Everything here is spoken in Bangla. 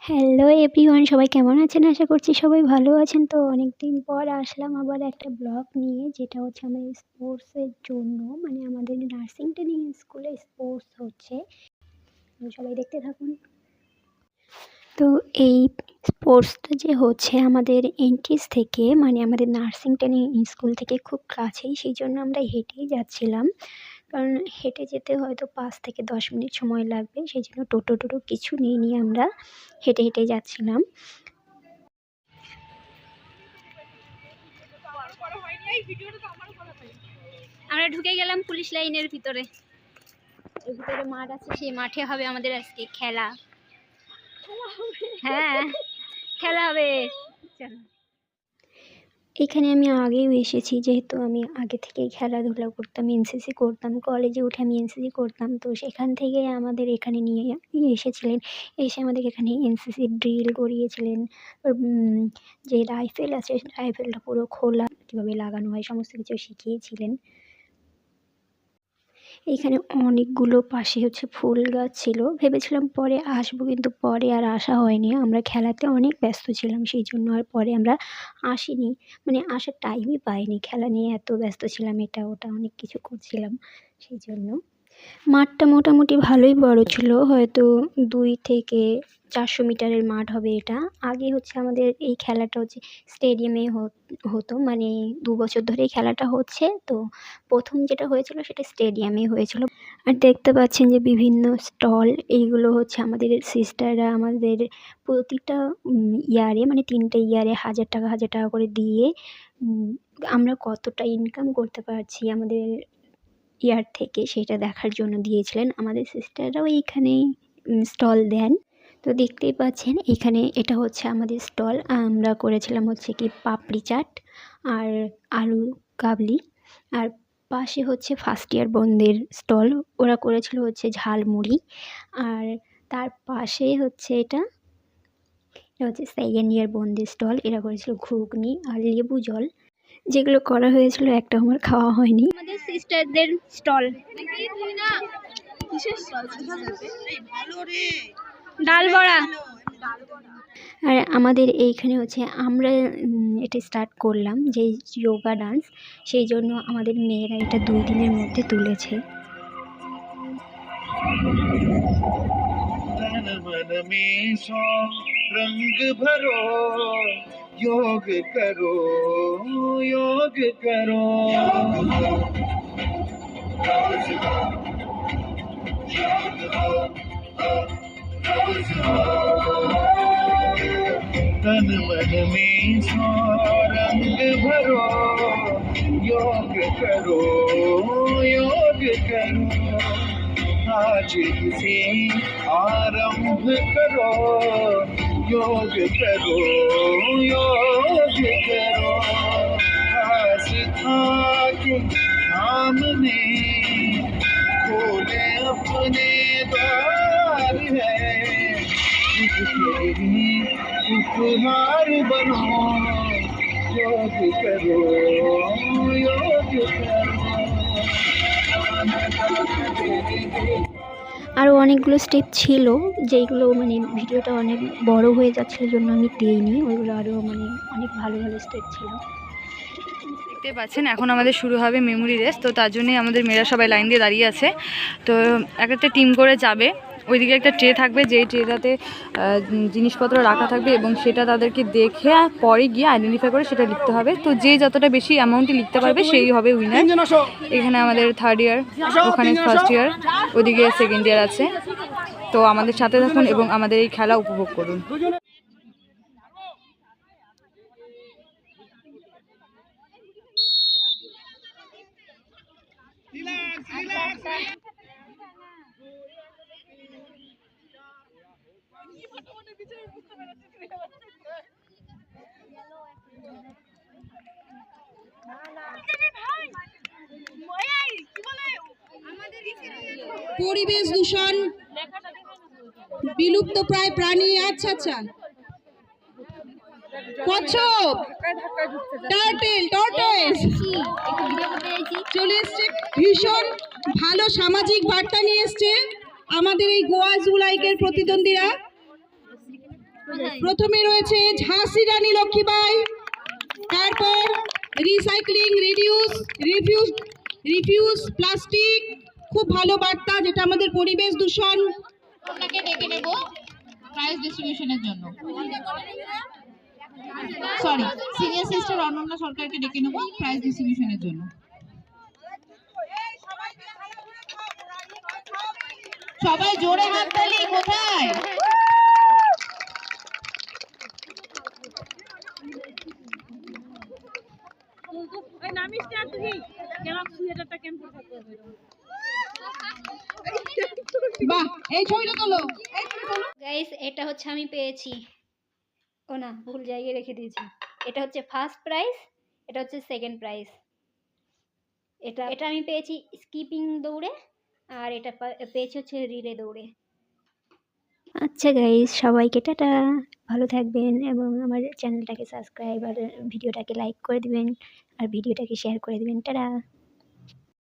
হ্যালো এভরিওয়ান, সবাই কেমন আছেন? আশা করছি সবাই ভালো আছেন। তো অনেকদিন পর আসলাম আবার একটা ব্লগ নিয়ে, যেটা হচ্ছে আমাদের স্পোর্টসের জন্য, মানে আমাদের নার্সিং ট্রেনিং স্কুলে স্পোর্টস হচ্ছে। তো সবাই দেখতে থাকুন। তো এই স্পোর্টসটা যে হচ্ছে আমাদের এনটিএস থেকে, মানে আমাদের নার্সিং ট্রেনিং স্কুল থেকে খুব কাছেই, সেই জন্য আমরা হেঁটেই যাচ্ছিলাম। কারণ হেঁটে যেতে হয়তো 5 থেকে 10 মিনিট সময় লাগবে, সেই জন্য টোটো কিছু নিইনি, আমরা হেঁটে হেঁটে যাচ্ছিলাম। আমরা ঢুকে গেলাম পুলিশ লাইনের ভিতরে। এর ভিতরে মাঠ আছে, সেই মাঠে হবে আমাদের আজকে খেলা। হ্যাঁ, খেলা হবে। চলো। এখানে আমি আগেও এসেছি, যেহেতু আমি আগে থেকেই খেলাধুলা করতাম, এনসিসি করতাম, কলেজে উঠে আমি এনসিসি করতাম। তো সেখান থেকে আমাদের এখানে নিয়ে এসেছিলেন, এসে আমাদের এখানে এনসিসি ড্রিল করিয়েছিলেন। যে রাইফেল আছে, রাইফেলটা পুরো খোলা কীভাবে লাগানো হয় সমস্ত কিছু শিখিয়েছিলেন। এইখানে অনেকগুলো পাশে হচ্ছে ফুল গাছ ছিল। ভেবেছিলাম পরে আসবো, কিন্তু পরে আর আসা হয়নি। আমরা খেলাতে অনেক ব্যস্ত ছিলাম, সেই জন্য আর পরে আমরা আসিনি। মানে আসার টাইমই পাইনি, খেলা নিয়ে এত ব্যস্ত ছিলাম, এটা ওটা অনেক কিছু করছিলাম সেই জন্য। মাঠটা মোটামুটি ভালোই বড় ছিল, হয়তো 2 থেকে 400 মিটারের মাঠ হবে এটা। আগে হচ্ছে আমাদের এই খেলাটা হচ্ছে স্টেডিয়ামে হতো, মানে 2 বছর ধরেই খেলাটা হচ্ছে। তো প্রথম যেটা হয়েছিল সেটা স্টেডিয়ামে হয়েছিল। আর দেখতে পাচ্ছেন যে বিভিন্ন স্টল, এইগুলো হচ্ছে আমাদের সিস্টাররা আমাদের প্রতিটা ইয়ারে, মানে 3টে ইয়ারে 1000 টাকা করে দিয়ে আমরা কতটা ইনকাম করতে পারছি আমাদের ইয়ার থেকে, সেটা দেখার জন্য দিয়েছিলেন। আমাদের সিস্টাররাও এইখানেই স্টল দেন। তো দেখতেই পাচ্ছেন এখানে এটা হচ্ছে আমাদের স্টল। আমরা করেছিলাম হচ্ছে কি পাপড়ি চাট আর আলু কাবলি। আর পাশে হচ্ছে ফার্স্ট ইয়ার বোনদের স্টল, ওরা করেছিল হচ্ছে ঝালমুড়ি। আর তার পাশে হচ্ছে এটা হচ্ছে সেকেন্ড ইয়ার বোনদের স্টল, এরা করেছিল ঘুগনি আর লেবু জল। যেগুলো করা হয়েছিল একটা আমার খাওয়া হয়নি। আমাদের সিস্টারদের স্টল, ডাল বড়া। আর আমাদের এইখানে হচ্ছে আমরা এটা স্টার্ট করলাম যে যোগা ডান্স, সেই জন্য আমাদের মেয়েরা এটা 2 দিনের মধ্যে তুলেছে। रंग भरो योग करो योग करो तन मन में सो रंग भरो योग करो योग करो आज से आरंभ करो योग करो योग करो आस्था के सामने खोले अपने द्वार है उपहार बनो योग करो योग करो। আরও অনেকগুলো স্টেপ ছিল, যেইগুলো মানে ভিডিওটা অনেক বড় হয়ে যাচ্ছিল জন্য আমি দিইনি। ওইগুলো আরও মানে অনেক ভালো ভালো স্টেপ ছিল। দেখতে পাচ্ছেন এখন আমাদের শুরু হবে মেমোরি রেস। তো তার জন্যই আমাদের মেয়েরা সবাই লাইন দিয়ে দাঁড়িয়ে আছে। তো একটা টিম করে যাবে, ওইদিকে একটা ট্রে থাকবে, যেই ট্রেটাতে জিনিসপত্র রাখা থাকবে এবং সেটা তাদেরকে দেখে পরে গিয়ে আইডেন্টিফাই করে সেটা লিখতে হবে। তো যে যতটা বেশি অ্যামাউন্টে লিখতে পারবে সেই হবে উইনার। এখানে আমাদের 3rd ইয়ার, ওখানে 1st ইয়ার, ওইদিকে 2nd ইয়ার আছে। তো আমাদের সাথে থাকুন এবং আমাদের এই খেলা উপভোগ করুন। পরিবেশ দূষণ, বিলুপ্ত প্রায় প্রাণী, আচ্ছা কচ্ছপ, টার্টেল, টর্টয়েস চলে এসছে। ভীষণ ভালো সামাজিক বার্তা নিয়ে এসছে আমাদের এই গোয়া জু লাইকের প্রতিদ্বন্দ্বীরা। প্রথমে রয়েছে ঝাঁসি রানী লক্ষ্মীবাই, তারপর রিসাইক্লিং, রিফিউজ প্লাস্টিক, খুব ভালো বার্তা, যেটা আমাদের পরিবেশ দূষণ। আপনাকে ডেকে নেব প্রাইজ ডিস্ট্রিবিউশনের জন্য। সরি, সিনিয়র সিস্টার অনন্যা সরকারকে ডেকে নেব প্রাইজ ডিস্ট্রিবিউশনের জন্য। সবাই জোরে হাততালি, কোথায়? বাহ, এই ছবিটা তোলো। গাইস, এটা হচ্ছে আমি পেয়েছি। ও না, ভুল জায়গায় রেখে দিয়েছি। এটা হচ্ছে ফার্স্ট প্রাইজ, এটা হচ্ছে সেকেন্ড প্রাইজ। এটা এটা আমি পেয়েছি স্কিপিং দৌড়ে, আর এটা পেয়েছি হচ্ছে রিলে দৌড়ে। আচ্ছা গাইস, সবাইকে টাটা, ভালো থাকবেন এবং আমার চ্যানেলটাকে সাবস্ক্রাইব আর ভিডিওটাকে লাইক করে দিবেন আর ভিডিওটাকে শেয়ার করে দিবেন। টাটা।